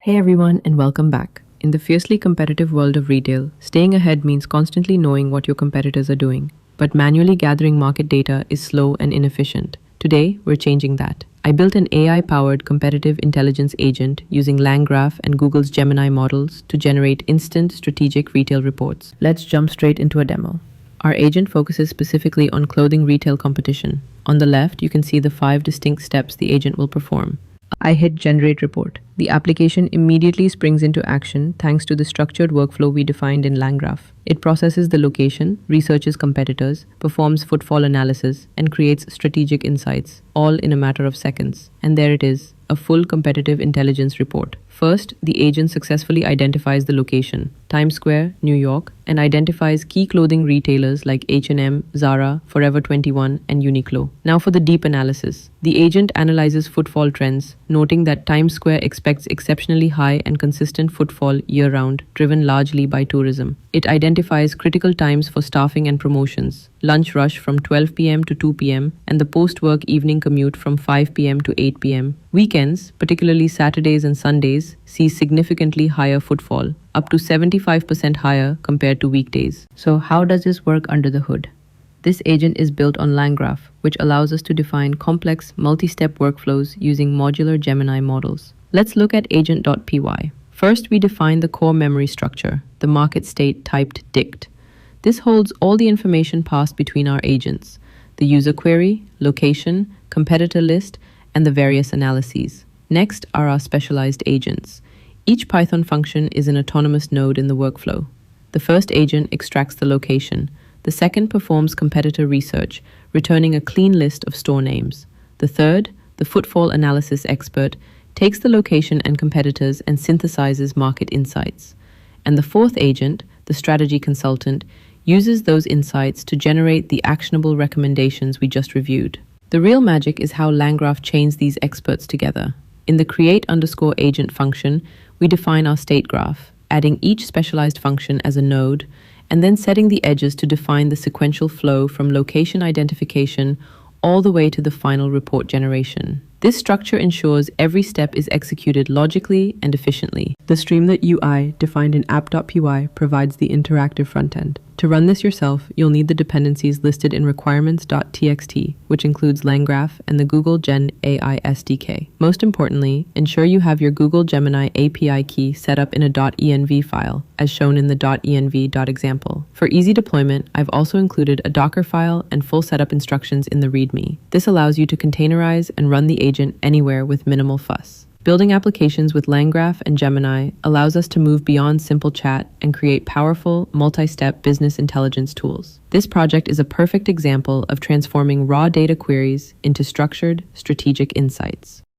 Hey everyone, and welcome back. In the fiercely competitive world of retail, staying ahead means constantly knowing what your competitors are doing. But manually gathering market data is slow and inefficient. Today, we're changing that. I built an AI-powered competitive intelligence agent using LangGraph and Google's Gemini models to generate instant strategic retail reports. Let's jump straight into a demo. Our agent focuses specifically on clothing retail competition. On the left, you can see the 5 distinct steps the agent will perform. I hit Generate Report. The application immediately springs into action thanks to the structured workflow we defined in LangGraph. It processes the location, researches competitors, performs footfall analysis, and creates strategic insights, all in a matter of seconds. And there it is, a full competitive intelligence report. First, the agent successfully identifies the location, Times Square, New York, and identifies key clothing retailers like H&M, Zara, Forever 21, and Uniqlo. Now for the deep analysis. The agent analyzes footfall trends, noting that Times Square expects exceptionally high and consistent footfall year-round, driven largely by tourism. It identifies critical times for staffing and promotions, lunch rush from 12 p.m. to 2 p.m., and the post-work evening commute from 5 p.m. to 8 p.m. Weekends, particularly Saturdays and Sundays, see significantly higher footfall, up to 75% higher compared to weekdays. So how does this work under the hood? This agent is built on LangGraph, which allows us to define complex, multi-step workflows using modular Gemini models. Let's look at agent.py. First, we define the core memory structure, the MarketState typed dict. This holds all the information passed between our agents: the user query, location, competitor list, and the various analyses. Next are our specialized agents. Each Python function is an autonomous node in the workflow. The first agent extracts the location. The second performs competitor research, returning a clean list of store names. The third, the footfall analysis expert, takes the location and competitors and synthesizes market insights. And the fourth agent, the strategy consultant, uses those insights to generate the actionable recommendations we just reviewed. The real magic is how LangGraph chains these experts together. In the create_agent function, we define our state graph, adding each specialized function as a node, and then setting the edges to define the sequential flow from location identification all the way to the final report generation. This structure ensures every step is executed logically and efficiently. The Streamlit UI, defined in app.py, provides the interactive front end. To run this yourself, you'll need the dependencies listed in requirements.txt, which includes LangGraph and the Google Gen AI SDK. Most importantly, ensure you have your Google Gemini API key set up in a .env file, as shown in the .env.example. For easy deployment, I've also included a Dockerfile and full setup instructions in the README. This allows you to containerize and run the agent anywhere with minimal fuss. Building applications with LangGraph and Gemini allows us to move beyond simple chat and create powerful, multi-step business intelligence tools. This project is a perfect example of transforming raw data queries into structured, strategic insights.